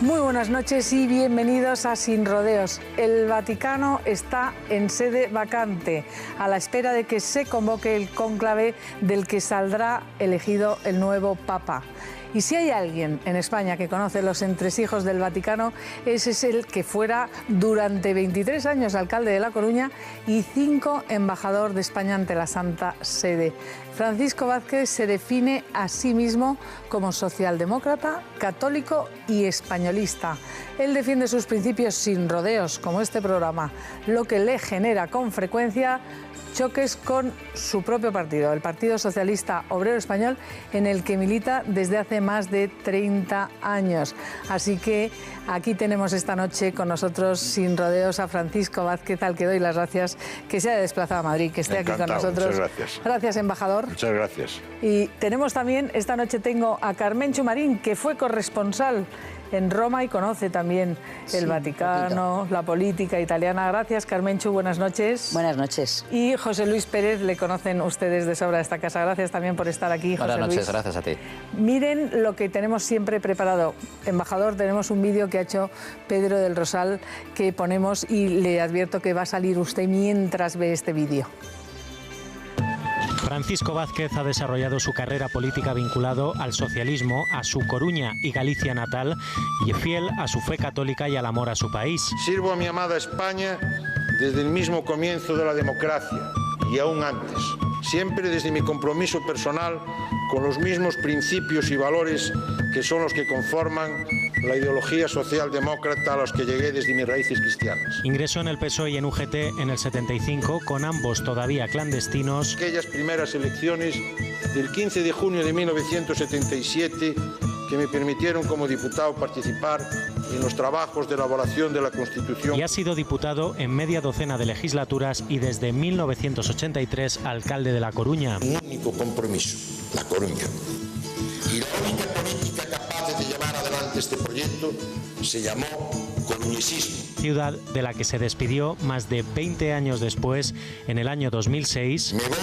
Muy buenas noches y bienvenidos a Sin Rodeos. El Vaticano está en sede vacante, a la espera de que se convoque el cónclave del que saldrá elegido el nuevo Papa. Y si hay alguien en España que conoce los entresijos del Vaticano, ese es el que fuera durante 23 años alcalde de La Coruña y 5 embajador de España ante la Santa Sede. Francisco Vázquez se define a sí mismo como socialdemócrata, católico y españolista. Él defiende sus principios sin rodeos, como este programa, lo que le genera con frecuencia choques con su propio partido, el Partido Socialista Obrero Español, en el que milita desde hace más de 30 años. Así que aquí tenemos esta noche con nosotros, sin rodeos, a Francisco Vázquez, al que doy las gracias que se haya desplazado a Madrid, que esté Encantado, aquí con nosotros. Muchas gracias. Gracias, embajador. Muchas gracias. Y tenemos también, esta noche tengo a Carmencho Marín, que fue corresponsal en Roma y conoce también el Vaticano, la política italiana. Gracias, Carmencho, buenas noches. Buenas noches. Y José Luis Pérez, le conocen ustedes de sobra esta casa. Gracias también por estar aquí, José Luis. Buenas noches, gracias a ti. Miren lo que tenemos siempre preparado. Embajador, tenemos un vídeo que ha hecho Pedro del Rosal que ponemos y le advierto que va a salir usted mientras ve este vídeo. Francisco Vázquez ha desarrollado su carrera política vinculado al socialismo, a su Coruña y Galicia natal, y fiel a su fe católica y al amor a su país. Sirvo a mi amada España desde el mismo comienzo de la democracia y aún antes, siempre desde mi compromiso personal con los mismos principios y valores que son los que conforman la ideología socialdemócrata a los que llegué desde mis raíces cristianas. Ingresó en el PSOE y en UGT en el 75, con ambos todavía clandestinos. Aquellas primeras elecciones del 15 de junio de 1977 que me permitieron como diputado participar en los trabajos de elaboración de la Constitución. Y ha sido diputado en media docena de legislaturas y desde 1983 alcalde de La Coruña. Un único compromiso, La Coruña. Y la única política capaz de llevar adelante este proyecto se llamó coruñesismo. Ciudad de la que se despidió más de 20 años después, en el año 2006. Me voy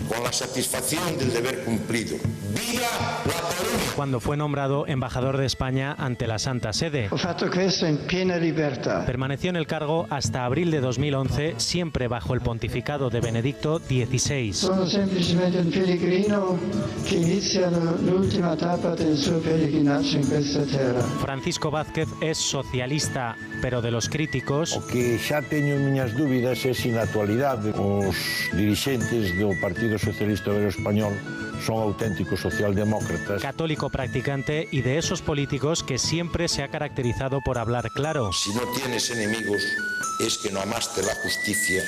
con la satisfacción del deber cumplido. ¡Viva La Coruña! Cuando fue nombrado embajador de España ante la Santa Sede. Ho fatto questo in piena libertà. Permaneció en el cargo hasta abril de 2011, siempre bajo el pontificado de Benedicto XVI. Sono semplicemente un pellegrino che inizia l'ultima tappa del suo pellegrinaggio in questa terra. Francisco Vázquez es socialista, pero de los críticos. O que xa teño miñas dúbidas é se na actualidade os dirixentes do Partido Socialista Obrero Español son auténticos socialdemócratas. Católico practicante y de esos políticos que siempre se ha caracterizado por hablar claro. Si no tienes enemigos, es que no amaste la justicia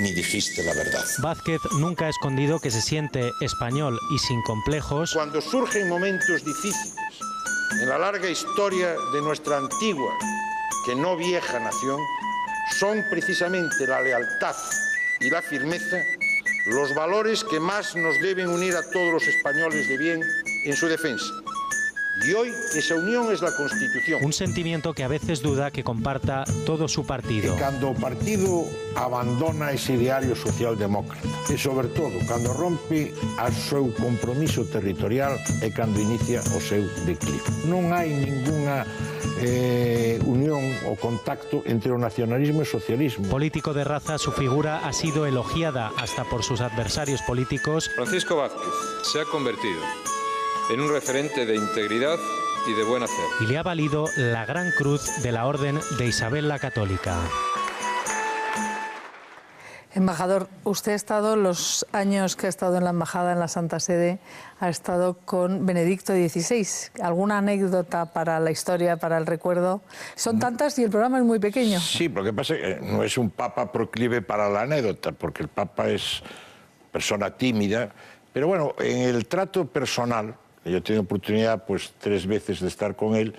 ni dijiste la verdad. Vázquez nunca ha escondido que se siente español y sin complejos. Cuando surgen momentos difíciles en la larga historia de nuestra antigua, que no vieja nación, son precisamente la lealtad y la firmeza los valores que más nos deben unir a todos los españoles de bien en su defensa. Y hoy esa unión es la Constitución. Un sentimiento que a veces duda que comparta todo su partido. Cando o partido abandona ese ideario socialdemócrata e, sobre todo, cando rompe o seu compromiso territorial e cando inicia o seu declive. Non hai ningunha unión o contacto entre o nacionalismo e o socialismo. Político de raza, su figura ha sido elogiada hasta por sus adversarios políticos. Francisco Vázquez se ha convertido en un referente de integridad y de buen hacer. Y le ha valido la Gran Cruz de la Orden de Isabel la Católica. Embajador, usted ha estado los años que ha estado en la embajada, en la Santa Sede, ha estado con Benedicto XVI. ¿Alguna anécdota para la historia, para el recuerdo? Son tantas y el programa es muy pequeño. Sí, lo que pasa es que no es un papa proclive para la anécdota, porque el papa es persona tímida, pero bueno, en el trato personal, yo he tenido oportunidad pues 3 veces de estar con él,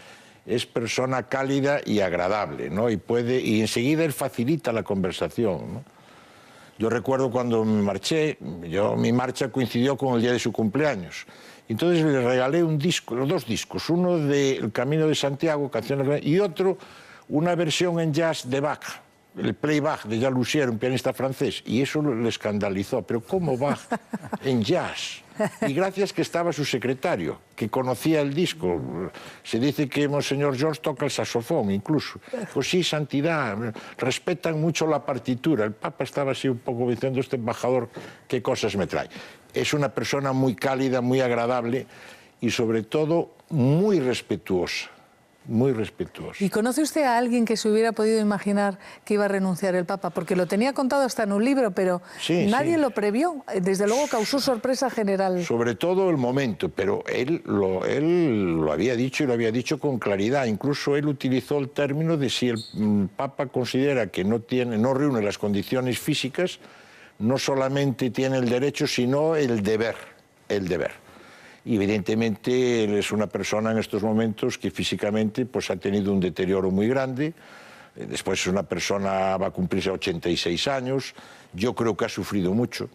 es persona cálida y agradable, ¿no? Y enseguida él facilita la conversación, ¿no? Yo recuerdo cuando me marché, mi marcha coincidió con el día de su cumpleaños. Entonces le regalé un disco, dos discos, uno de El Camino de Santiago, canciones, y otro, una versión en jazz de Bach, el playback de Jean Lussier, un pianista francés, y eso le escandalizó. Pero ¿cómo Bach en jazz? Y gracias que estaba su secretario, que conocía el disco. Se dice que Monseñor George toca el saxofón, incluso. Pues sí, santidad, respetan mucho la partitura. El Papa estaba así un poco diciendo, este embajador, ¿qué cosas me trae? Es una persona muy cálida, muy agradable y sobre todo muy respetuosa. Muy respetuoso. ¿Y conoce usted a alguien que se hubiera podido imaginar que iba a renunciar el Papa? Porque lo tenía contado hasta en un libro, pero nadie lo previó. Desde luego causó sorpresa general. Sobre todo el momento, pero él lo había dicho y lo había dicho con claridad. Incluso él utilizó el término de si el Papa considera que no reúne las condiciones físicas, no solamente tiene el derecho, sino el deber. El deber. Y evidentemente él es una persona en estos momentos que físicamente pues, ha tenido un deterioro muy grande. Después es una persona, va a cumplirse 86 años. Yo creo que ha sufrido mucho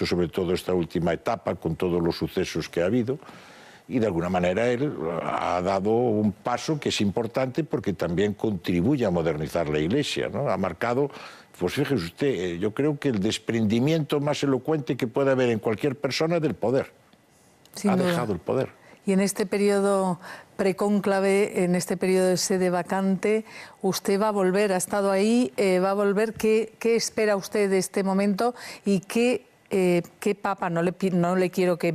sobre todo esta última etapa con todos los sucesos que ha habido. Y de alguna manera él ha dado un paso que es importante porque también contribuye a modernizar la Iglesia, ¿no? Ha marcado, pues fíjese usted, yo creo que el desprendimiento más elocuente que puede haber en cualquier persona del poder. Ha dejado el poder. Y en este periodo precónclave, en este periodo de sede vacante, usted va a volver, ha estado ahí, va a volver. ¿Qué espera usted de este momento y qué Papa, no le quiero que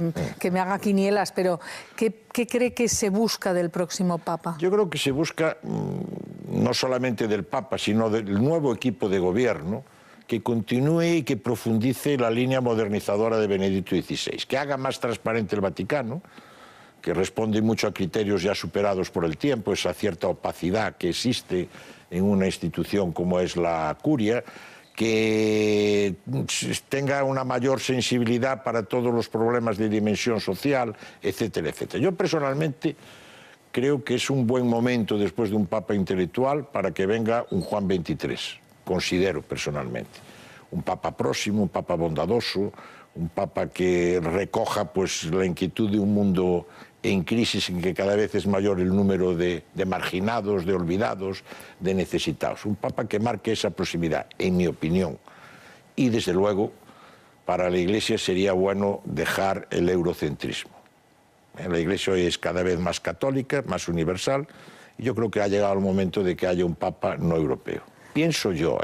me haga quinielas, pero ¿qué cree que se busca del próximo Papa? Yo creo que se busca no solamente del Papa, sino del nuevo equipo de gobierno, que continúe y que profundice la línea modernizadora de Benedicto XVI, que haga más transparente el Vaticano, que responde mucho a criterios ya superados por el tiempo, esa cierta opacidad que existe en una institución como es la Curia, que tenga una mayor sensibilidad para todos los problemas de dimensión social, etcétera, etcétera. Yo personalmente creo que es un buen momento después de un Papa intelectual para que venga un Juan XXIII. Considero personalmente, un Papa próximo, un Papa bondadoso, un Papa que recoja pues, la inquietud de un mundo en crisis en que cada vez es mayor el número de marginados, de olvidados, de necesitados. Un Papa que marque esa proximidad, en mi opinión. Y desde luego, para la Iglesia sería bueno dejar el eurocentrismo. La Iglesia hoy es cada vez más católica, más universal, y yo creo que ha llegado el momento de que haya un Papa no europeo. Pienso yo,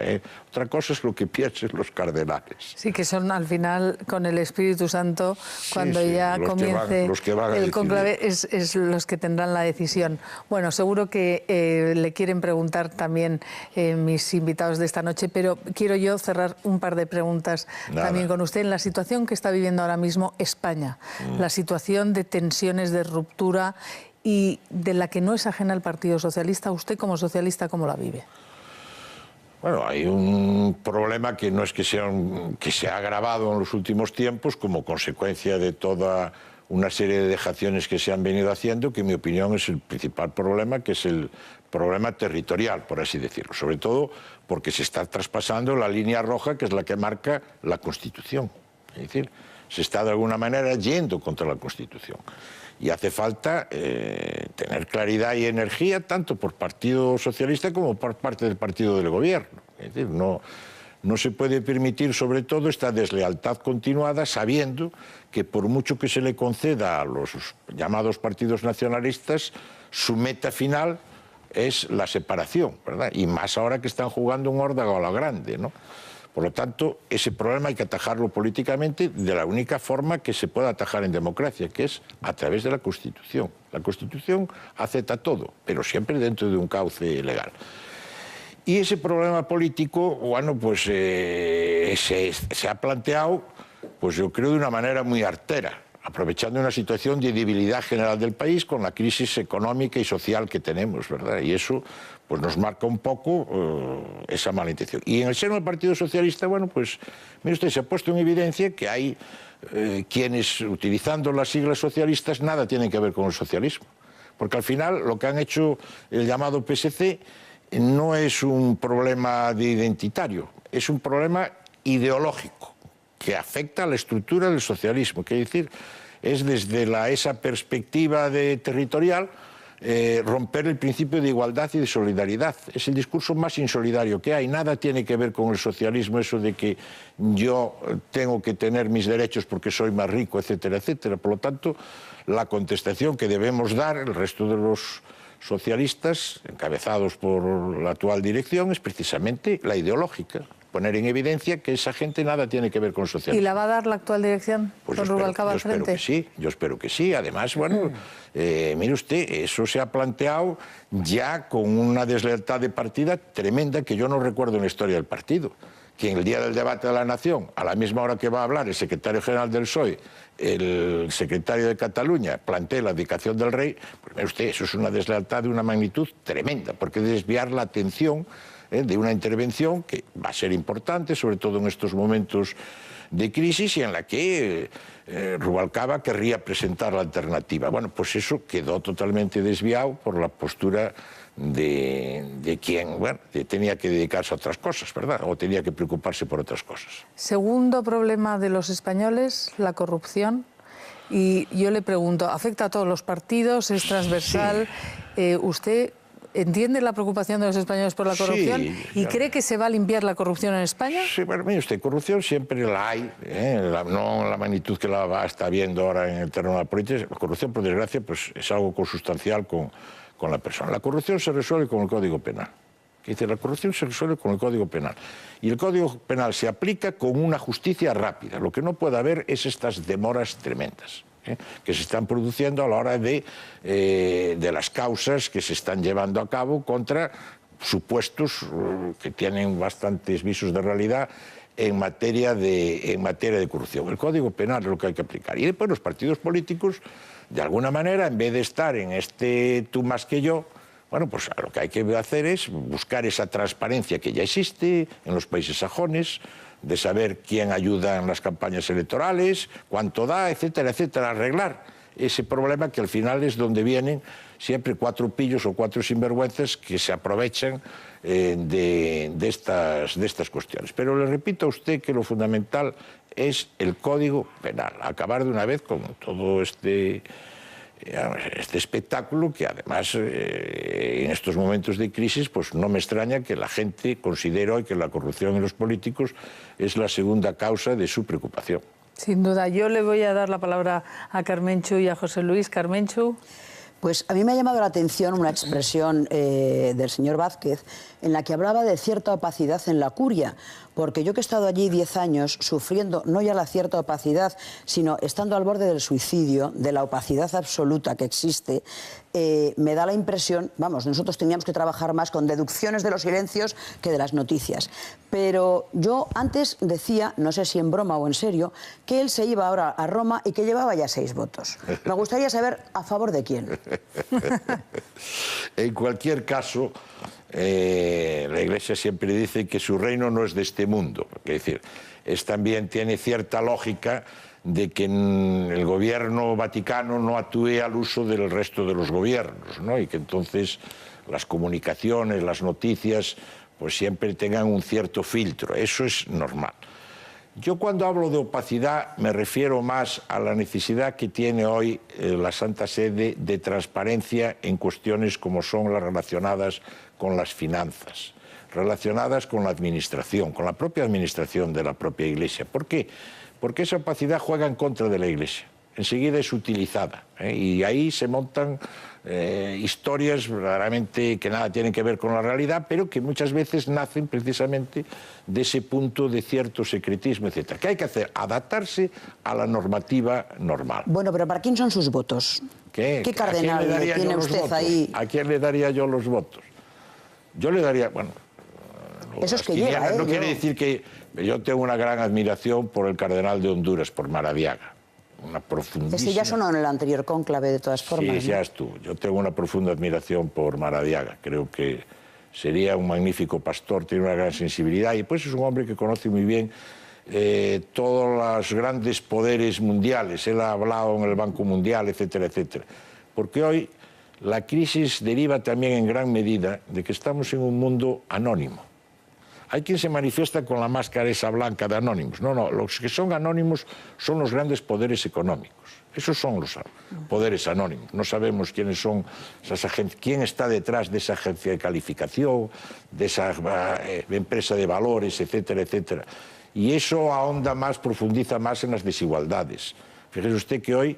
otra cosa es lo que piensen los cardenales. Sí, que son al final, con el Espíritu Santo, cuando ya comience el cónclave, es los que tendrán la decisión. Bueno, seguro que le quieren preguntar también mis invitados de esta noche, pero quiero yo cerrar un par de preguntas también con usted. En la situación que está viviendo ahora mismo España, la situación de tensiones, de ruptura y de la que no es ajena al Partido Socialista, ¿usted como socialista cómo la vive? Bueno, hay un problema que no es que se ha agravado en los últimos tiempos como consecuencia de toda una serie de dejaciones que se han venido haciendo, que en mi opinión es el principal problema, que es el problema territorial, por así decirlo. Sobre todo porque se está traspasando la línea roja, que es la que marca la Constitución. Es decir, se está de alguna manera yendo contra la Constitución. Y hace falta tener claridad y energía tanto por Partido Socialista como por parte del partido del gobierno. Es decir, no se puede permitir sobre todo esta deslealtad continuada sabiendo que por mucho que se le conceda a los llamados partidos nacionalistas, su meta final es la separación, ¿verdad? Y más ahora que están jugando un órdago a la grande, ¿no? Por lo tanto, ese problema hay que atajarlo políticamente de la única forma que se puede atajar en democracia, que es a través de la Constitución. La Constitución acepta todo, pero siempre dentro de un cauce legal. Y ese problema político, bueno, pues se ha planteado, pues yo creo de una manera muy artera, aprovechando una situación de debilidad general del país con la crisis económica y social que tenemos, ¿verdad? Y eso pues nos marca un poco esa mala intención. Y en el seno del Partido Socialista, bueno, pues mire usted, se ha puesto en evidencia que hay quienes, utilizando las siglas socialistas, nada tienen que ver con el socialismo. Porque al final lo que han hecho el llamado PSC no es un problema de identitario, es un problema ideológico que afecta a la estructura del socialismo. Quiere decir, es desde esa perspectiva territorial romper el principio de igualdad y de solidaridad. Es el discurso más insolidario que hay. Nada tiene que ver con el socialismo, eso de que yo tengo que tener mis derechos porque soy más rico, etcétera, etcétera. Por lo tanto, la contestación que debemos dar el resto de los socialistas, encabezados por la actual dirección, es precisamente la ideológica. Poner en evidencia que esa gente nada tiene que ver con el socialismo. ¿Y la va a dar la actual dirección? Pues con Rubalcaba al frente. Yo espero que sí. Además, bueno, mire usted, eso se ha planteado ya con una deslealtad de partida tremenda que yo no recuerdo en la historia del partido. Que en el día del debate de la Nación, a la misma hora que va a hablar el secretario general del PSOE, el secretario de Cataluña, plantee la abdicación del rey, pues mire usted, eso es una deslealtad de una magnitud tremenda, porque desviar la atención de una intervención que va a ser importante, sobre todo en estos momentos de crisis y en la que Rubalcaba querría presentar la alternativa. Bueno, pues eso quedó totalmente desviado por la postura de quien, bueno, tenía que dedicarse a otras cosas, ¿verdad? O tenía que preocuparse por otras cosas. Segundo problema de los españoles, la corrupción. Y yo le pregunto, ¿afecta a todos los partidos? ¿Es transversal? Sí. ¿Usted entiende la preocupación de los españoles por la corrupción? Sí, ¿y cree que se va a limpiar la corrupción en España? Sí, bueno, mire usted, corrupción siempre la hay, no la magnitud que la está viendo ahora en el terreno de la política. La corrupción, por desgracia, pues, es algo consustancial con la persona. La corrupción se resuelve con el Código Penal. Dice, la corrupción se resuelve con el Código Penal. Y el Código Penal se aplica con una justicia rápida. Lo que no puede haber es estas demoras tremendas que se están produciendo a la hora de las causas que se están llevando a cabo contra supuestos que tienen bastantes visos de realidad en materia de corrupción. El Código Penal es lo que hay que aplicar. Y después los partidos políticos, de alguna manera, en vez de estar en este tú más que yo, bueno, pues lo que hay que hacer es buscar esa transparencia que ya existe en los países sajones, de saber quién ayuda en las campañas electorales, cuánto da, etcétera, etcétera, arreglar ese problema que al final es donde vienen siempre 4 pillos o 4 sinvergüenzas que se aprovechan de estas cuestiones. Pero le repito a usted que lo fundamental es el Código Penal, acabar de una vez con todo este espectáculo que además en estos momentos de crisis pues no me extraña que la gente considere hoy que la corrupción en los políticos es la segunda causa de su preocupación. Sin duda. Yo le voy a dar la palabra a Carmenchu y a José Luis. Carmenchu. Pues a mí me ha llamado la atención una expresión del señor Vázquez en la que hablaba de cierta opacidad en la curia, porque yo que he estado allí 10 años sufriendo no ya la cierta opacidad, sino estando al borde del suicidio, de la opacidad absoluta que existe, me da la impresión, vamos, nosotros teníamos que trabajar más con deducciones de los silencios que de las noticias. Pero yo antes decía, no sé si en broma o en serio, que él se iba ahora a Roma y que llevaba ya 6 votos. Me gustaría saber a favor de quién. En cualquier caso, la Iglesia siempre dice que su reino no es de este mundo. Es decir, también tiene cierta lógica de que el gobierno vaticano no actúe al uso del resto de los gobiernos, ¿no? Y que entonces las comunicaciones, las noticias, pues siempre tengan un cierto filtro. Eso es normal. Yo cuando hablo de opacidad me refiero más a la necesidad que tiene hoy la Santa Sede de transparencia en cuestiones como son las relacionadas con las finanzas, relacionadas con la administración, con la propia administración de la propia Iglesia. ¿Por qué? Porque esa opacidad juega en contra de la Iglesia. Enseguida es utilizada y ahí se montan historias verdaderamente que nada tienen que ver con la realidad, pero que muchas veces nacen precisamente de ese punto de cierto secretismo, etcétera. ¿Qué hay que hacer? Adaptarse a la normativa normal. Bueno, pero ¿para quién son sus votos? ¿Qué cardenal tiene usted ahí? ¿A quién le daría yo los votos? Yo le daría, bueno, eso es que llega, no quiere decir que yo tengo una gran admiración por el cardenal de Honduras, por Maradiaga. Una profundísima... Ese ya sonó en el anterior cónclave, de todas formas. Sí, ya estuvo. Yo tengo una profunda admiración por Maradiaga. Creo que sería un magnífico pastor, tiene una gran sensibilidad y pues es un hombre que conoce muy bien todos los grandes poderes mundiales. Él ha hablado en el Banco Mundial, etcétera, etcétera. Porque hoy La crisis deriva también en gran medida de que estamos en un mundo anónimo. Hay quien se manifiesta con la máscara esa blanca de anónimos. No, los que son anónimos son los grandes poderes económicos. Esos son los poderes anónimos. No sabemos quiénes son esas agencias, quién está detrás de esa agencia de calificación, de esa empresa de valores, etcétera, etcétera. Y eso ahonda más, profundiza más en las desigualdades. Fíjese usted que hoy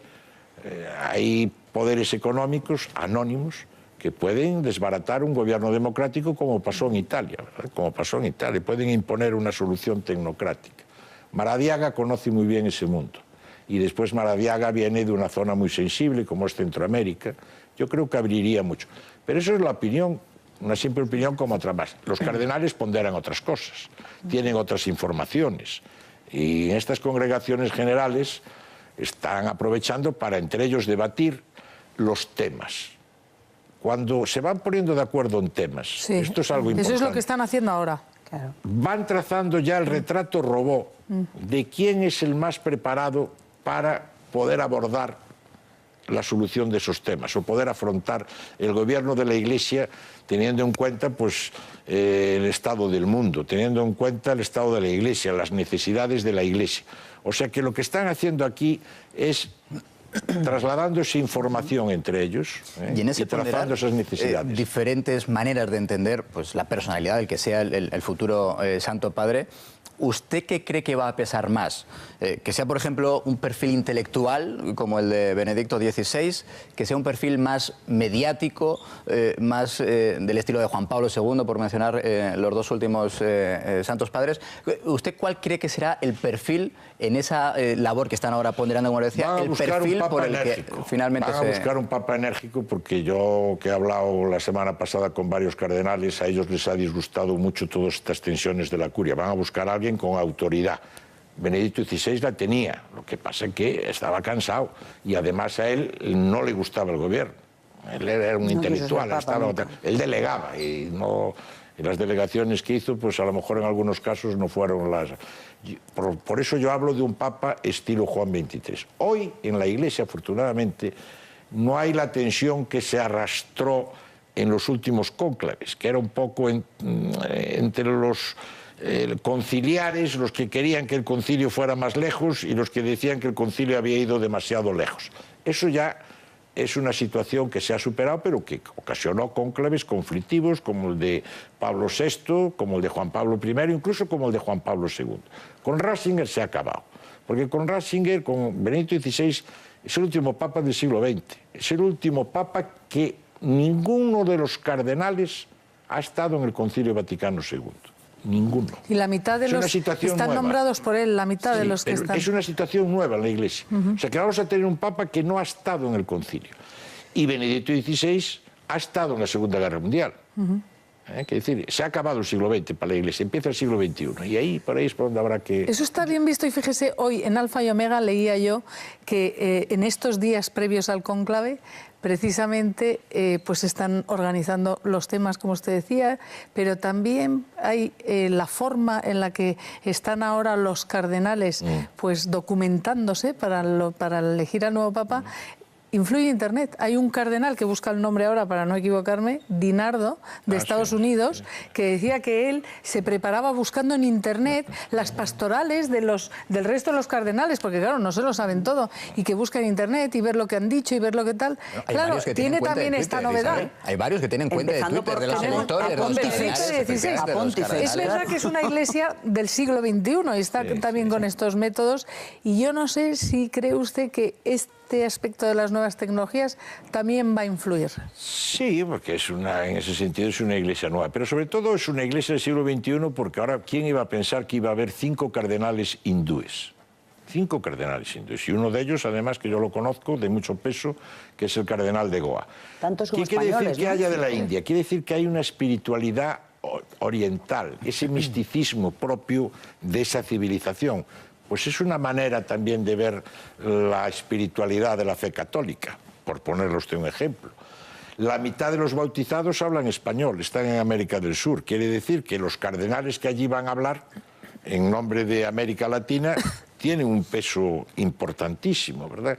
hay poderes económicos anónimos que pueden desbaratar un gobierno democrático como pasó en Italia, ¿verdad? Como pasó en Italia, pueden imponer una solución tecnocrática. Maradiaga conoce muy bien ese mundo y después Maradiaga viene de una zona muy sensible como es Centroamérica. Yo creo que abriría mucho. Pero eso es la opinión, una simple opinión como otra más. Los cardenales ponderan otras cosas, tienen otras informaciones y en estas congregaciones generales están aprovechando para entre ellos debatir los temas. Cuando se van poniendo de acuerdo en temas, sí, esto es algo importante. Eso es lo que están haciendo ahora. Claro. Van trazando ya el retrato robot de quién es el más preparado para poder abordar la solución de esos temas o poder afrontar el gobierno de la Iglesia teniendo en cuenta pues, el estado del mundo, teniendo en cuenta el estado de la Iglesia, las necesidades de la Iglesia. O sea que lo que están haciendo aquí es trasladando esa información entre ellos y en ese trazando esas necesidades. Diferentes maneras de entender pues, la personalidad del que sea el futuro Santo Padre. ¿Usted qué cree que va a pesar más? Que sea, por ejemplo, un perfil intelectual como el de Benedicto XVI, que sea un perfil más mediático, más del estilo de Juan Pablo II, por mencionar los dos últimos santos padres. ¿Usted cuál cree que será el perfil en esa labor que están ahora ponderando, como le decía, el perfil por el que finalmente Van a buscar un papa enérgico porque yo, que he hablado la semana pasada con varios cardenales, a ellos les ha disgustado mucho todas estas tensiones de la curia. Van a buscar a alguien con autoridad. Benedicto XVI la tenía, lo que pasa es que estaba cansado y además a él no le gustaba el gobierno. Él era un intelectual, él delegaba y no, en las delegaciones que hizo, pues a lo mejor en algunos casos no fueron las... Por eso yo hablo de un papa estilo Juan XXIII. Hoy en la Iglesia, afortunadamente, no hay la tensión que se arrastró en los últimos cónclaves, que era un poco entre los conciliares, los que querían que el concilio fuera más lejos y los que decían que el concilio había ido demasiado lejos. Eso ya es una situación que se ha superado, pero que ocasionó cónclaves conflictivos como el de Pablo VI, como el de Juan Pablo I, incluso como el de Juan Pablo II. Con Ratzinger se ha acabado, porque con Ratzinger, con Benedicto XVI, es el último papa del siglo XX, es el último papa que ninguno de los cardenales ha estado en el Concilio Vaticano II. Ninguno. Y la mitad de los que están nombrados por él, la mitad de los que están... Es una situación nueva en la Iglesia. O sea que vamos a tener un papa que no ha estado en el concilio. Y Benedicto XVI ha estado en la Segunda Guerra Mundial. Que decir, se ha acabado el siglo XX para la Iglesia, empieza el siglo XXI. Y ahí, por ahí es por donde habrá que... Eso está bien visto y fíjese, hoy en Alfa y Omega leía yo que en estos días previos al cónclave precisamente pues están organizando los temas, como usted decía, pero también hay la forma en la que están ahora los cardenales pues documentándose para elegir al nuevo papa. Influye Internet. Hay un cardenal, que busca el nombre ahora para no equivocarme, Dinardo, de Estados Unidos, que decía que él se preparaba buscando en Internet las pastorales del resto de los cardenales, porque claro, no se lo saben todo, y que busca en Internet y ver lo que han dicho y ver lo que tal. Claro, tiene también esta novedad. Hay varios que tienen cuenta de Twitter, de los electores, de los cardenales. Es verdad que es una iglesia del siglo XXI y está también con estos métodos, y yo no sé si cree usted que este aspecto de las nuevas tecnologías también va a influir. Sí, porque en ese sentido es una iglesia nueva, pero sobre todo es una iglesia del siglo XXI porque ahora, ¿quién iba a pensar que iba a haber 5 cardenales hindúes? 5 cardenales hindúes, y uno de ellos, además, que yo lo conozco, de mucho peso, que es el cardenal de Goa. Tantos como ¿Qué quiere decir que ¿no? haya de la India? Quiere decir que hay una espiritualidad oriental, ese misticismo propio de esa civilización. Pues es una manera también de ver la espiritualidad de la fe católica, por ponerle usted un ejemplo. La mitad de los bautizados hablan español, están en América del Sur. Quiere decir que los cardenales que allí van a hablar en nombre de América Latina tienen un peso importantísimo, ¿verdad?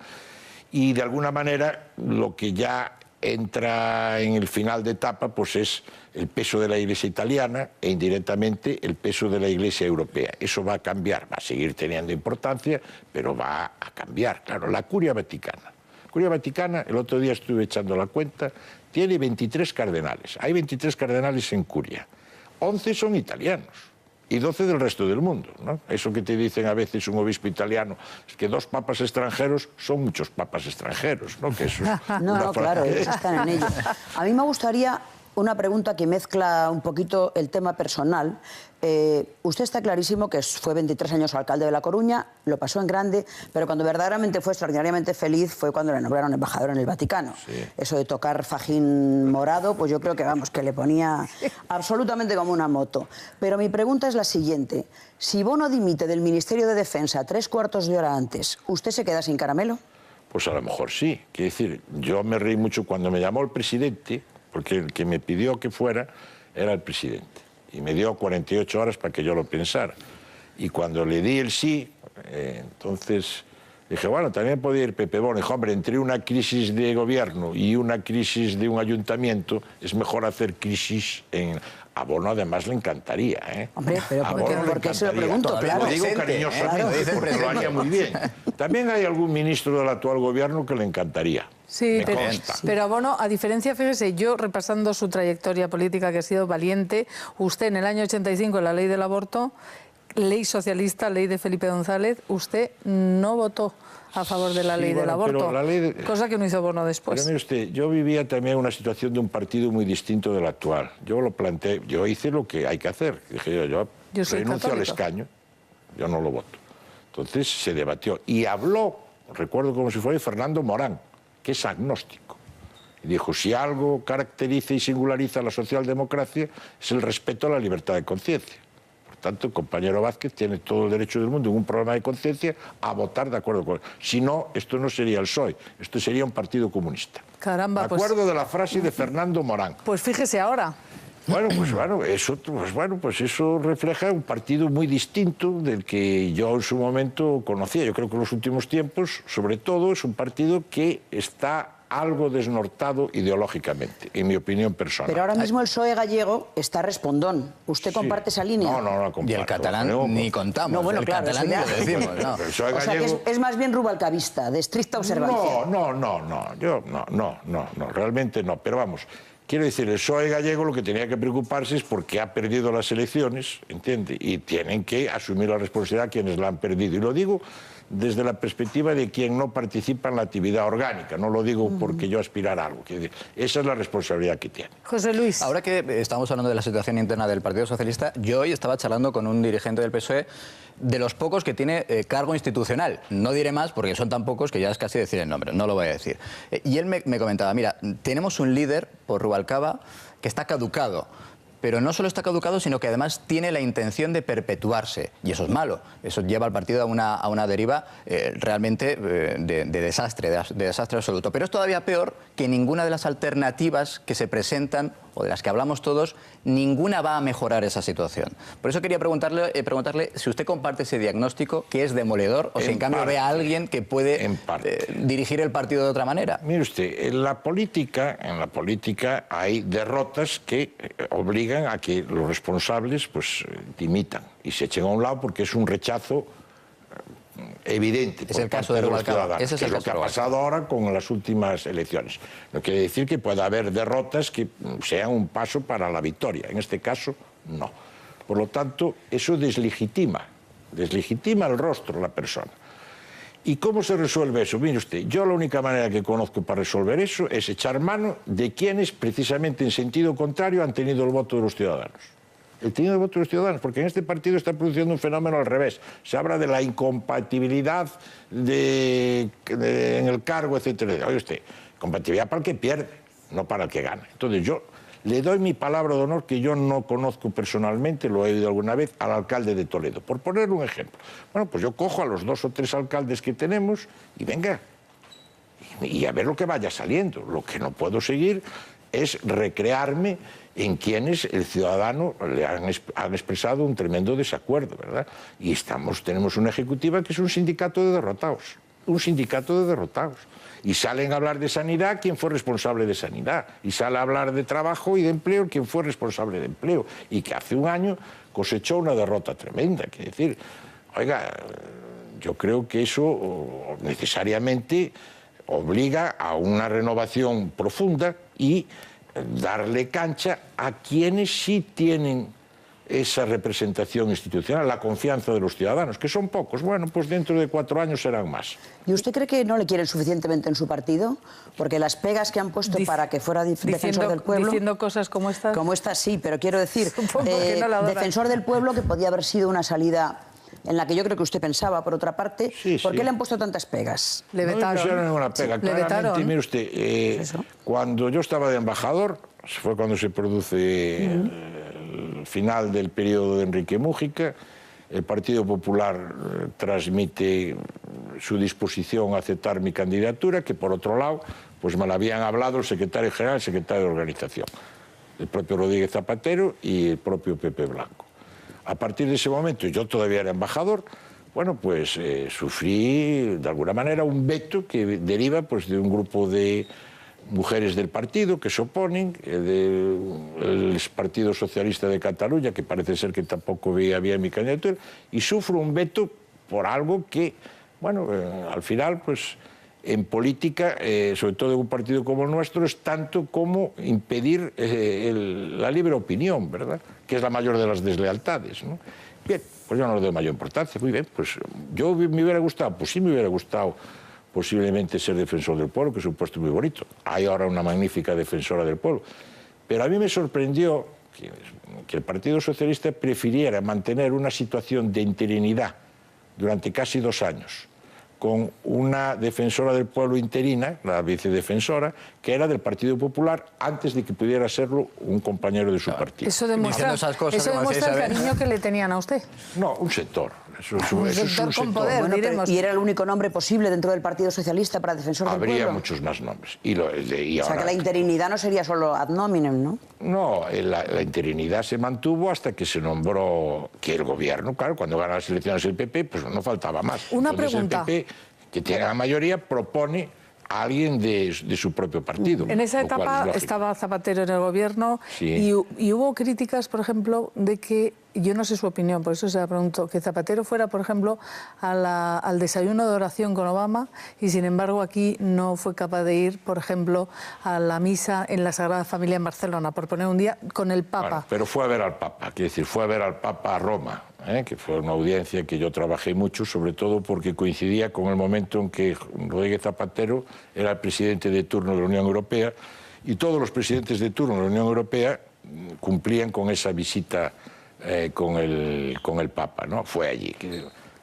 Y de alguna manera lo que ya entra en el final de etapa, pues es el peso de la Iglesia italiana e indirectamente el peso de la Iglesia europea. Eso va a cambiar, va a seguir teniendo importancia, pero va a cambiar. Claro, la Curia Vaticana. La Curia Vaticana, el otro día estuve echando la cuenta, tiene 23 cardenales. Hay 23 cardenales en Curia. 11 son italianos y 12 del resto del mundo, ¿no? Eso que te dicen a veces un obispo italiano, es que 2 papas extranjeros son muchos papas extranjeros, ¿no? Que eso es no, claro, ellos están en ello. A mí me gustaría una pregunta que mezcla un poquito el tema personal. Usted está clarísimo que fue 23 años alcalde de La Coruña, lo pasó en grande, pero cuando verdaderamente fue extraordinariamente feliz fue cuando le nombraron embajador en el Vaticano. Sí. Eso de tocar fajín morado, pues yo creo que, vamos, que le ponía absolutamente como una moto. Pero mi pregunta es la siguiente. Si Bono dimite del Ministerio de Defensa 3/4 de hora antes, ¿usted se queda sin caramelo? Pues a lo mejor sí. Quiero decir, yo me reí mucho cuando me llamó el presidente, porque el que me pidió que fuera era el presidente. Y me dio 48 horas para que yo lo pensara. Y cuando le di el sí, entonces dije, bueno, también podía ir Pepe Bono. Dijo, hombre, entre una crisis de gobierno y una crisis de un ayuntamiento, es mejor hacer crisis en... A Bono además le encantaría, ¿eh? Hombre, pero ¿por qué se lo pregunto? Claro. Lo digo cariñosamente, claro. porque lo haría muy bien. También hay algún ministro del actual gobierno que le encantaría. Sí, pero a Bono, a diferencia, fíjese, yo repasando su trayectoria política, que ha sido valiente, usted en el año 85, en la ley del aborto, ley socialista, ley de Felipe González, usted no votó a favor de la ley del aborto, cosa que no hizo Bono después. Pero mire usted, yo vivía también una situación de un partido muy distinto del actual. Yo lo planteé, yo hice lo que hay que hacer. Dije yo renuncio al escaño, yo no lo voto. Entonces se debatió y habló, recuerdo como si fuera Fernando Morán, que es agnóstico. Y dijo, si algo caracteriza y singulariza a la socialdemocracia es el respeto a la libertad de conciencia. Por tanto, el compañero Vázquez tiene todo el derecho del mundo en un problema de conciencia a votar de acuerdo con él. Si no, esto no sería el PSOE, esto sería un partido comunista. Caramba, de acuerdo de la frase de Fernando Morán. Pues fíjese ahora. Pues eso refleja un partido muy distinto del que yo en su momento conocía. Yo creo que en los últimos tiempos, sobre todo, es un partido que está algo desnortado ideológicamente, en mi opinión personal. Pero ahora mismo el PSOE gallego está respondón. ¿Usted comparte esa línea? No comparto. Y el catalán ni contamos. No, bueno, el claro, catalán ni lo decimos. No. El PSOE o sea, gallego... que es más bien rubalcavista, de estricta observancia. No, realmente no. Pero vamos, quiero decir, el PSOE gallego lo que tenía que preocuparse es porque ha perdido las elecciones, ¿entiende? Y tienen que asumir la responsabilidad quienes la han perdido. Y lo digo desde la perspectiva de quien no participa en la actividad orgánica, no lo digo porque yo aspirara a algo. Esa es la responsabilidad que tiene. José Luis. Ahora que estamos hablando de la situación interna del Partido Socialista, yo hoy estaba charlando con un dirigente del PSOE de los pocos que tiene cargo institucional. No diré más porque son tan pocos que ya es casi decir el nombre, no lo voy a decir. Y él me comentaba, mira, tenemos un líder por Rubalcaba que está caducado. Pero no solo está caducado, sino que además tiene la intención de perpetuarse. Y eso es malo. Eso lleva al partido a una deriva realmente de desastre absoluto. Pero es todavía peor que ninguna de las alternativas que se presentan, o de las que hablamos todos, ninguna va a mejorar esa situación. Por eso quería preguntarle si usted comparte ese diagnóstico, que es demoledor, o si en cambio ve a alguien que puede dirigir el partido de otra manera. Mire usted, en la política hay derrotas que obligan a que los responsables pues dimitan y se echen a un lado porque es un rechazo evidente. Es el caso de Rubalcaba. Ese es lo que ha pasado ahora con las últimas elecciones. No quiere decir que pueda haber derrotas que sean un paso para la victoria. En este caso, no. Por lo tanto, eso deslegitima el rostro de la persona. ¿Y cómo se resuelve eso? Mire usted, yo la única manera que conozco para resolver eso es echar mano de quienes, precisamente en sentido contrario, han tenido el voto de los ciudadanos. El tenido el voto de los ciudadanos, porque en este partido está produciendo un fenómeno al revés. Se habla de la incompatibilidad en el cargo, etcétera. Oye usted, compatibilidad para el que pierde, no para el que gana. Entonces yo le doy mi palabra de honor que yo no conozco personalmente, lo he oído alguna vez, al alcalde de Toledo. Por poner un ejemplo. Bueno, pues yo cojo a los 2 o 3 alcaldes que tenemos y venga, y a ver lo que vaya saliendo. Lo que no puedo seguir es recrearme en quienes el ciudadano le han expresado un tremendo desacuerdo, ¿verdad? Y tenemos una ejecutiva que es un sindicato de derrotados. un sindicato de derrotados. Y salen a hablar de sanidad quien fue responsable de sanidad. Y sale a hablar de trabajo y de empleo quien fue responsable de empleo. Y que hace un año cosechó una derrota tremenda. Quiere decir, oiga, yo creo que eso necesariamente obliga a una renovación profunda y darle cancha a quienes sí tienen esa representación institucional, la confianza de los ciudadanos, que son pocos. Bueno, pues dentro de 4 años serán más. ¿Y usted cree que no le quieren suficientemente en su partido? Porque las pegas que han puesto para que fuera defensor del pueblo... Diciendo cosas como estas... Como estas sí, pero quiero decir, no defensor del pueblo, que podía haber sido una salida en la que yo creo que usted pensaba, por otra parte. Sí, ¿Por qué sí. le han puesto tantas pegas? Le vetaron. No le pusieron ninguna pega. Le Claramente, vetaron. mire usted, cuando yo estaba de embajador, fue cuando se produce el final del periodo de Enrique Mújica, el Partido Popular transmite su disposición a aceptar mi candidatura, que por otro lado, pues me la habían hablado el secretario general y el secretario de organización, el propio Rodríguez Zapatero y el propio Pepe Blanco. A partir de ese momento, yo todavía era embajador, bueno, pues sufrí de alguna manera un veto que deriva pues, de un grupo de mujeres del partido que se oponen, del Partido Socialista de Cataluña, que parece ser que tampoco veía bien mi candidatura, y sufro un veto por algo que, bueno, al final, pues en política, sobre todo en un partido como el nuestro, es tanto como impedir la libre opinión, ¿verdad?, que es la mayor de las deslealtades, ¿no? Bien, pues yo no le doy mayor importancia. Muy bien, pues yo me hubiera gustado, pues sí me hubiera gustado posiblemente ser defensor del pueblo, que es un puesto muy bonito. Hay ahora una magnífica defensora del pueblo. Pero a mí me sorprendió que el Partido Socialista prefiriera mantener una situación de interinidad durante casi 2 años, con una defensora del pueblo interina, la vicedefensora, que era del Partido Popular antes de que pudiera serlo un compañero de su partido. Eso demuestra el cariño que le tenían a usted. No, un sector. Un sector con poder, bueno, diremos. ¿Y era el único nombre posible dentro del Partido Socialista para defensor del pueblo? Habría muchos más nombres. Y o sea, que la interinidad no sería solo ad nominem, ¿no? No, la interinidad se mantuvo hasta que se nombró que el gobierno, claro, cuando gana las elecciones el PP, pues no faltaba más. Una Entonces, pregunta. el PP, que tiene la mayoría, propone a alguien de su propio partido. En esa etapa estaba Zapatero en el gobierno, sí. y hubo críticas, por ejemplo, de que, yo no sé su opinión, por eso se la pregunto, que Zapatero fuera, por ejemplo, al desayuno de oración con Obama y, sin embargo, aquí no fue capaz de ir, por ejemplo, a la misa en la Sagrada Familia en Barcelona, por poner un día, con el Papa. Bueno, pero fue a ver al Papa, quiere decir, fue a ver al Papa a Roma, que fue una audiencia que yo trabajé mucho, sobre todo porque coincidía con el momento en que Rodríguez Zapatero era el presidente de turno de la Unión Europea, y todos los presidentes de turno de la Unión Europea cumplían con esa visita con el Papa, ¿no? Fue allí.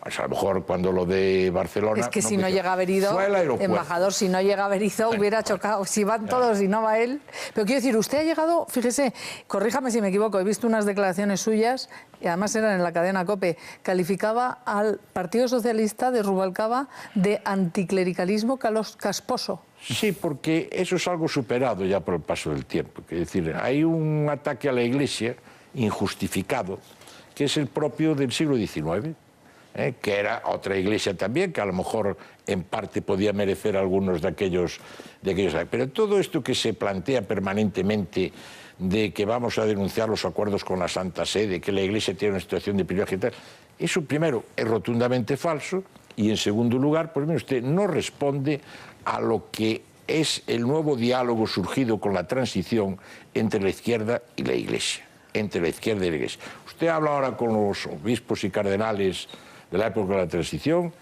A lo mejor cuando lo de Barcelona... Es que si no llega a haber ido, embajador, si no llega a haber ido, hubiera chocado. Si van todos y no va él... Pero quiero decir, usted ha llegado, fíjese, corríjame si me equivoco, he visto unas declaraciones suyas, y además eran en la cadena COPE, calificaba al Partido Socialista de Rubalcaba de anticlericalismo casposo. Sí, porque eso es algo superado ya por el paso del tiempo. Es decir, hay un ataque a la Iglesia injustificado, que es el propio del siglo XIX, que era otra iglesia también, que a lo mejor en parte podía merecer algunos de aquellos. Pero todo esto que se plantea permanentemente de que vamos a denunciar los acuerdos con la Santa Sede, que la Iglesia tiene una situación de privilegio y tal, eso primero es rotundamente falso, y en segundo lugar, pues mire usted, no responde a lo que es el nuevo diálogo surgido con la transición entre la izquierda y la Iglesia. Entre la izquierda y la Iglesia. Usted habla ahora con los obispos y cardenales de la época de la transición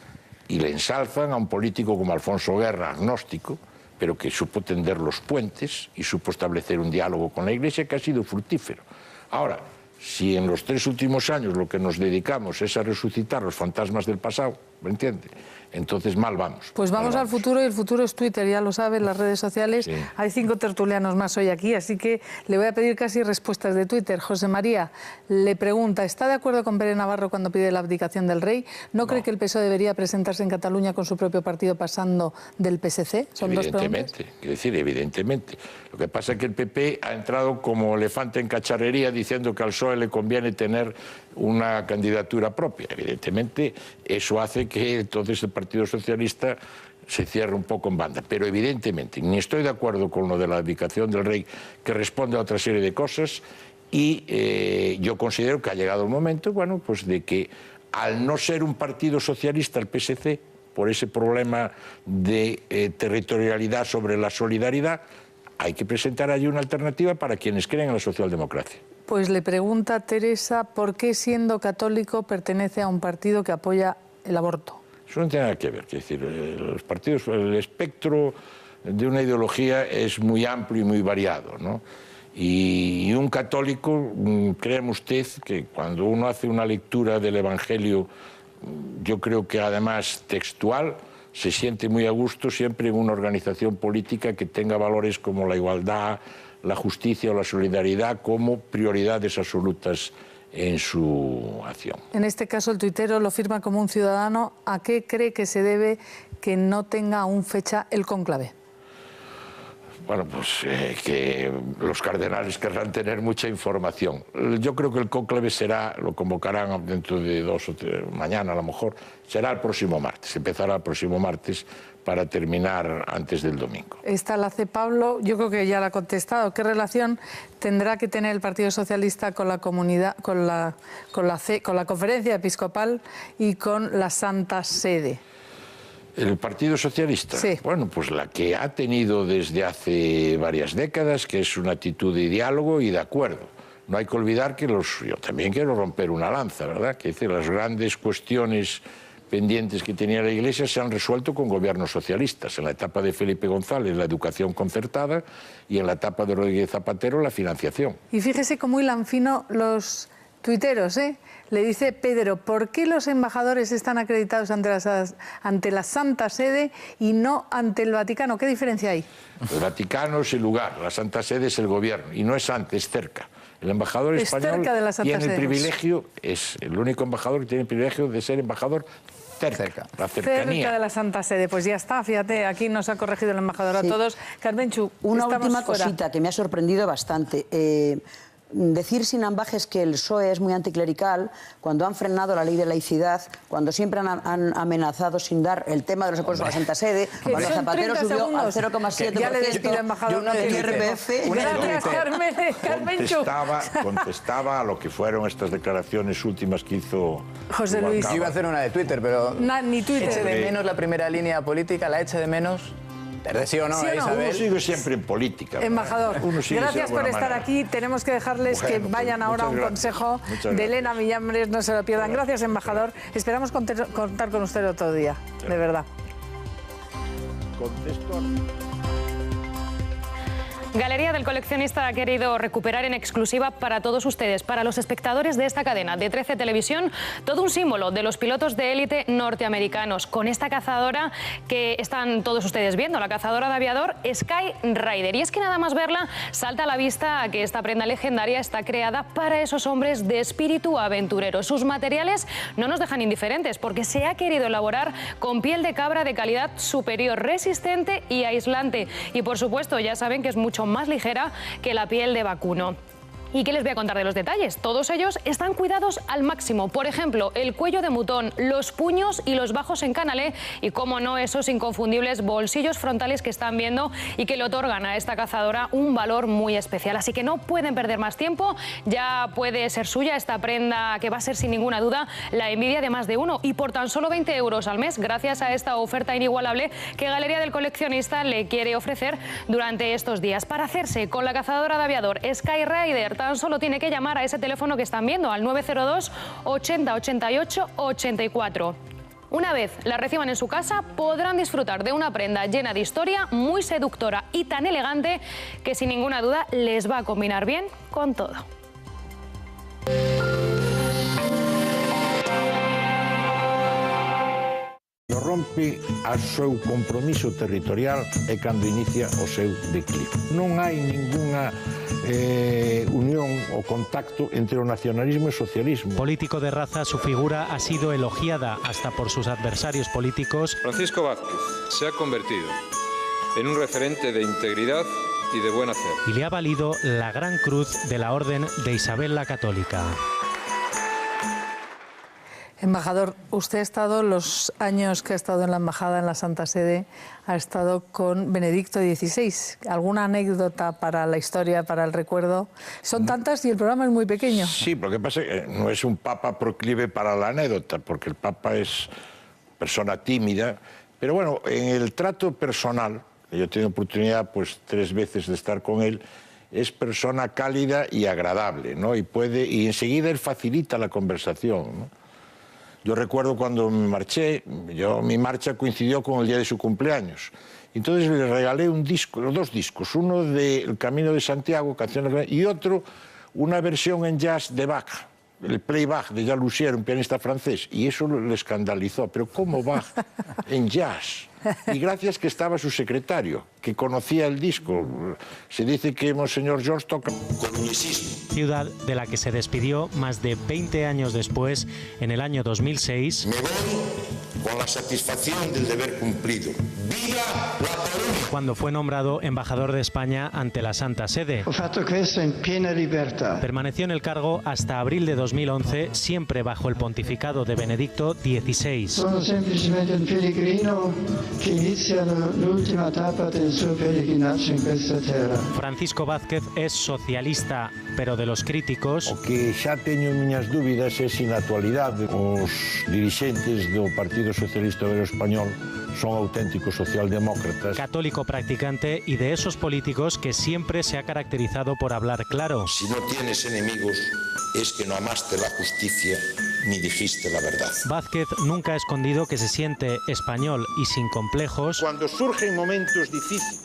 y le ensalzan a un político como Alfonso Guerra, agnóstico, pero que supo tender los puentes y supo establecer un diálogo con la Iglesia que ha sido fructífero. Ahora, si en los 3 últimos años lo que nos dedicamos es a resucitar los fantasmas del pasado, ¿me entiende? Entonces mal vamos. Pues vamos al futuro, y el futuro es Twitter, ya lo saben, las redes sociales. Sí. Hay 5 tertulianos más hoy aquí, así que le voy a pedir casi respuestas de Twitter. José María le pregunta, ¿está de acuerdo con Pere Navarro cuando pide la abdicación del rey? ¿No cree que el PSOE debería presentarse en Cataluña con su propio partido pasando del PSC? Son 2 preguntas. Quiero decir, evidentemente. Lo que pasa es que el PP ha entrado como elefante en cacharrería diciendo que al PSOE le conviene tener una candidatura propia. Evidentemente, eso hace que entonces el Partido Socialista se cierra un poco en banda. Pero evidentemente ni estoy de acuerdo con lo de la abdicación del rey, que responde a otra serie de cosas, y yo considero que ha llegado el momento, bueno, pues de que al no ser un partido socialista el PSC, por ese problema de territorialidad sobre la solidaridad, hay que presentar allí una alternativa para quienes creen en la socialdemocracia. Pues le pregunta Teresa por qué, siendo católico, pertenece a un partido que apoya el aborto. Eso no tiene nada que ver, es decir, los partidos, el espectro de una ideología es muy amplio y muy variado, ¿no? Y un católico, créame usted que cuando uno hace una lectura del Evangelio, yo creo que además textual, se siente muy a gusto siempre en una organización política que tenga valores como la igualdad, la justicia o la solidaridad como prioridades absolutas en su acción. En este caso el tuitero lo firma como un ciudadano. ¿A qué cree que se debe que no tenga aún fecha el cónclave? Bueno, pues que los cardenales querrán tener mucha información. Yo creo que el cónclave será, lo convocarán dentro de 2 o 3, mañana a lo mejor, será el próximo martes, empezará el próximo martes para terminar antes del domingo. Esta la hace Pablo, yo creo que ya la ha contestado. ¿Qué relación tendrá que tener el Partido Socialista con la comunidad, con la Conferencia Episcopal y con la Santa Sede? ¿El Partido Socialista? Sí. Bueno, pues la que ha tenido desde hace varias décadas, que es una actitud de diálogo y de acuerdo. No hay que olvidar que yo también quiero romper una lanza, ¿verdad? Que dice, las grandes cuestiones pendientes que tenía la Iglesia se han resuelto con gobiernos socialistas. En la etapa de Felipe González, la educación concertada, y en la etapa de Rodríguez Zapatero, la financiación. Y fíjese cómo hilan fino los tuiteros, ¿eh? Le dice Pedro, ¿por qué los embajadores están acreditados ante la Santa Sede y no ante el Vaticano? ¿Qué diferencia hay? El Vaticano es el lugar, la Santa Sede es el gobierno, y no es antes, es cerca. El embajador español cerca de la Santa tiene el Sede. privilegio, es el único embajador que tiene el privilegio de ser embajador cerca, la cercanía. Cerca de la Santa Sede, pues ya está, fíjate, aquí nos ha corregido el embajador a todos. Carmenchu, una última fuera. cosita que me ha sorprendido bastante. Decir sin ambajes que el PSOE es muy anticlerical, cuando han frenado la ley de laicidad, cuando siempre han amenazado sin dar el tema de los acuerdos a la Santa Sede, cuando Zapatero subió al 0,7%. Ya le despido, embajador. El IRPF. Gracias, Carmenchu. Contestaba a lo que fueron estas declaraciones últimas que hizo José Luis. Yo iba a hacer una de Twitter, pero Ni Twitter. eche de menos la primera línea política, la eche de menos. ¿Sí o no, ¿Sí o no? Isabel? Uno sigue siempre en política. Embajador, gracias por estar aquí. Tenemos que dejarles que vayan ahora a un consejo de Elena Millambres, no se lo pierdan. Gracias, embajador. Esperamos contar con usted otro día, de verdad. Contesto. Galería del Coleccionista ha querido recuperar en exclusiva para todos ustedes, para los espectadores de esta cadena de 13 Televisión, todo un símbolo de los pilotos de élite norteamericanos, con esta cazadora que están todos ustedes viendo, la cazadora de aviador Sky Rider. Y es que nada más verla salta a la vista que esta prenda legendaria está creada para esos hombres de espíritu aventurero. Sus materiales no nos dejan indiferentes porque se ha querido elaborar con piel de cabra de calidad superior, resistente y aislante. Y por supuesto ya saben que es mucho más ligera que la piel de vacuno. ¿Y qué les voy a contar de los detalles? Todos ellos están cuidados al máximo. Por ejemplo, el cuello de mutón, los puños y los bajos en canalé y, como no, esos inconfundibles bolsillos frontales que están viendo y que le otorgan a esta cazadora un valor muy especial. Así que no pueden perder más tiempo. Ya puede ser suya esta prenda que va a ser sin ninguna duda la envidia de más de uno. Y por tan solo 20 euros al mes, gracias a esta oferta inigualable que Galería del Coleccionista le quiere ofrecer durante estos días. Para hacerse con la cazadora de aviador Sky Rider, tan solo tiene que llamar a ese teléfono que están viendo, al 902 80 88 84. Una vez la reciban en su casa, podrán disfrutar de una prenda llena de historia, muy seductora y tan elegante que sin ninguna duda les va a combinar bien con todo. Rompe a seu compromiso territorial e cando inicia o seu declive. Non hai ningunha unión o contacto entre o nacionalismo e o socialismo. Político de raza, su figura ha sido elogiada hasta por sus adversarios políticos. Francisco Vázquez se ha convertido en un referente de integridad y de buen hacer. Y le ha valido la Gran Cruz de la Orden de Isabel la Católica. Embajador, usted ha estado los años que ha estado en la embajada, en la Santa Sede, ha estado con Benedicto XVI. ¿Alguna anécdota para la historia, para el recuerdo? Son tantas y el programa es muy pequeño. Sí, lo que pasa es que no es un papa proclive para la anécdota, porque el papa es persona tímida, pero bueno, en el trato personal, yo he tenido oportunidad pues 3 veces de estar con él, es persona cálida y agradable, ¿no? Y enseguida él facilita la conversación, ¿no? Yo recuerdo cuando me marché, mi marcha coincidió con el día de su cumpleaños. Entonces le regalé un disco, 2 discos, uno de El Camino de Santiago, canciones, y otro, una versión en jazz de Bach, el playback de Jean Lussier, un pianista francés, y eso le escandalizó. Pero ¿cómo Bach en jazz? Y gracias que estaba su secretario, que conocía el disco. Se dice que Monseñor George toca coruñesismo. Ciudad de la que se despidió más de 20 años después, en el año 2006. Me voy con la satisfacción del deber cumplido. ¡Viva la Coruña! Cuando fue nombrado embajador de España ante la Santa Sede. Permaneció en el cargo hasta abril de 2011, siempre bajo el pontificado de Benedicto XVI. Sono semplicemente un pellegrino che inizia l'ultima tappa del suo pellegrinaggio in questa terra. Francisco Vázquez es socialista, pero de los críticos. O que xa teño miñas dúbidas é se na actualidade os dirixentes do Partido Socialista Obrero Español son auténticos socialdemócratas. Católico practicante y de esos políticos que siempre se ha caracterizado por hablar claro. Si no tienes enemigos, es que no amaste la justicia ni dijiste la verdad. Vázquez nunca ha escondido que se siente español y sin complejos. Cuando surgen momentos difíciles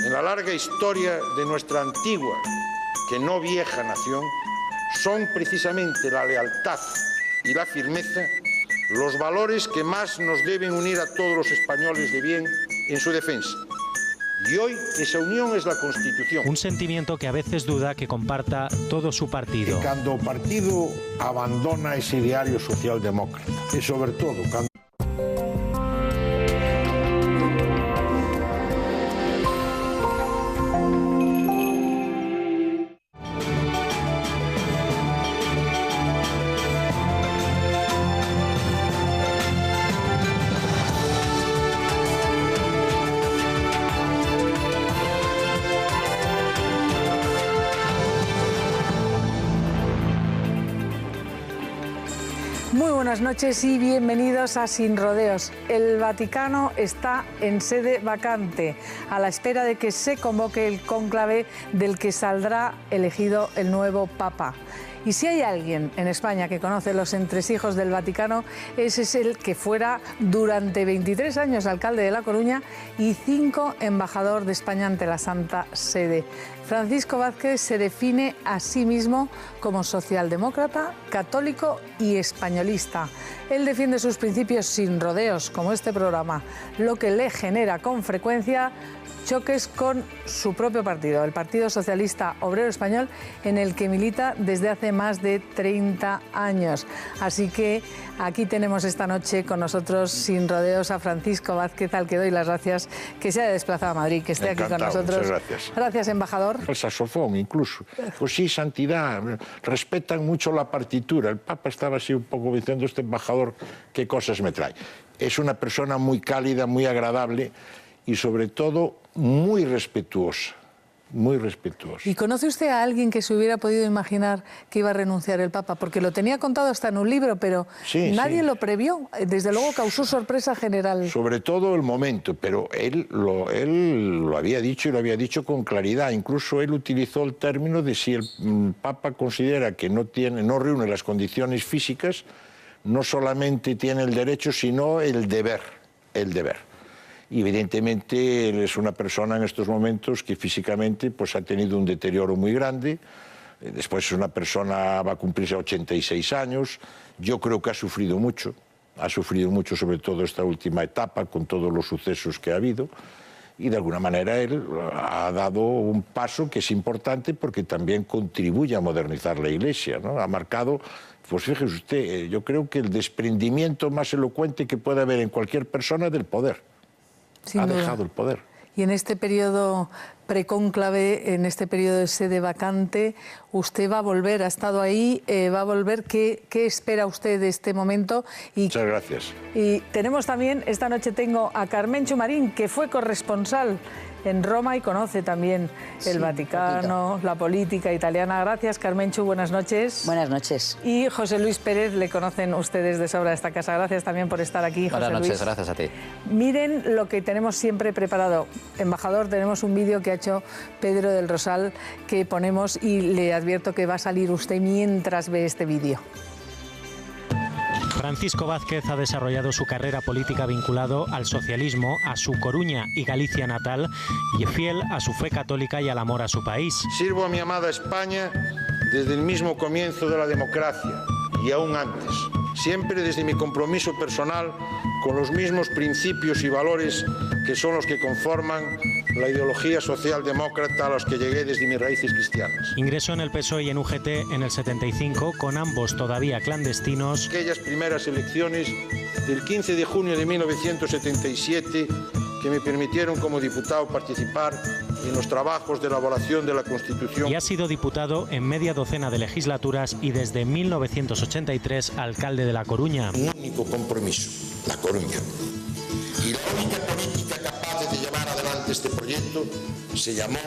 en la larga historia de nuestra antigua, que no vieja nación, son precisamente la lealtad y la firmeza los valores que más nos deben unir a todos los españoles de bien en su defensa. Y hoy esa unión es la Constitución. Un sentimiento que a veces duda que comparta todo su partido. Cando o partido abandona ese ideario socialdemócrata, e sobre todo cando Muy buenas noches y bienvenidos a Sin Rodeos. El Vaticano está en sede vacante, a la espera de que se convoque el cónclave del que saldrá elegido el nuevo Papa. Y si hay alguien en España que conoce los entresijos del Vaticano, ese es el que fuera durante 23 años alcalde de La Coruña y 5 embajador de España ante la Santa Sede. Francisco Vázquez se define a sí mismo como socialdemócrata, católico y españolista. Él defiende sus principios sin rodeos, como este programa, lo que le genera con frecuencia choques con su propio partido, el Partido Socialista Obrero Español, en el que milita desde hace más de 30 años. Así que aquí tenemos esta noche con nosotros, sin rodeos, a Francisco Vázquez, al que doy las gracias que se haya desplazado a Madrid, que esté Encantado, aquí con nosotros. muchas gracias. Gracias, embajador. El saxofón incluso. Pues sí, santidad, respetan mucho la partitura. El Papa estaba así un poco diciendo, este embajador, qué cosas me trae. Es una persona muy cálida, muy agradable y sobre todo muy respetuosa, muy respetuosa. ¿Y conoce usted a alguien que se hubiera podido imaginar que iba a renunciar el Papa? Porque lo tenía contado hasta en un libro, pero sí, nadie sí lo previó. Desde luego causó sorpresa general. Sobre todo el momento, pero él lo había dicho y lo había dicho con claridad. Incluso él utilizó el término de si el Papa considera que no reúne las condiciones físicas, no solamente tiene el derecho, sino el deber. El deber. Y evidentemente él es una persona en estos momentos que físicamente pues, ha tenido un deterioro muy grande. Después es una persona, va a cumplirse 86 años. Yo creo que ha sufrido mucho sobre todo esta última etapa con todos los sucesos que ha habido. Y de alguna manera él ha dado un paso que es importante porque también contribuye a modernizar la Iglesia, ¿no? Ha marcado, pues fíjese usted, yo creo que el desprendimiento más elocuente que puede haber en cualquier persona del poder. Sin ha duda. dejado el poder. Y en este periodo precónclave, en este periodo de sede vacante. Usted va a volver, ha estado ahí, va a volver. ¿Qué espera usted de este momento? Muchas gracias. Y tenemos también, esta noche tengo a Carmenchu Marín, que fue corresponsal en Roma y conoce también el Vaticano, la política italiana. Gracias, Carmenchu, buenas noches. Buenas noches. Y José Luis Pérez, le conocen ustedes de sobra esta casa. Gracias también por estar aquí, José Luis. Buenas noches, gracias a ti. Miren lo que tenemos siempre preparado. Embajador, tenemos un vídeo que ha hecho Pedro del Rosal que ponemos y le advierto que va a salir usted mientras ve este vídeo. Francisco Vázquez ha desarrollado su carrera política vinculado al socialismo, a su Coruña y Galicia natal, y fiel a su fe católica y al amor a su país. Sirvo a mi amada España desde el mismo comienzo de la democracia y aún antes, siempre desde mi compromiso personal con los mismos principios y valores que son los que conforman la ideología socialdemócrata a los que llegué desde mis raíces cristianas. Ingresó en el PSOE y en UGT en el 75, con ambos todavía clandestinos. Aquellas primeras elecciones del 15 de junio de 1977 que me permitieron como diputado participar en los trabajos de elaboración de la Constitución. Y ha sido diputado en media docena de legislaturas y desde 1983 alcalde de La Coruña. Un único compromiso, La Coruña. Y la única política capaz de llevar adelante este proyecto se llamó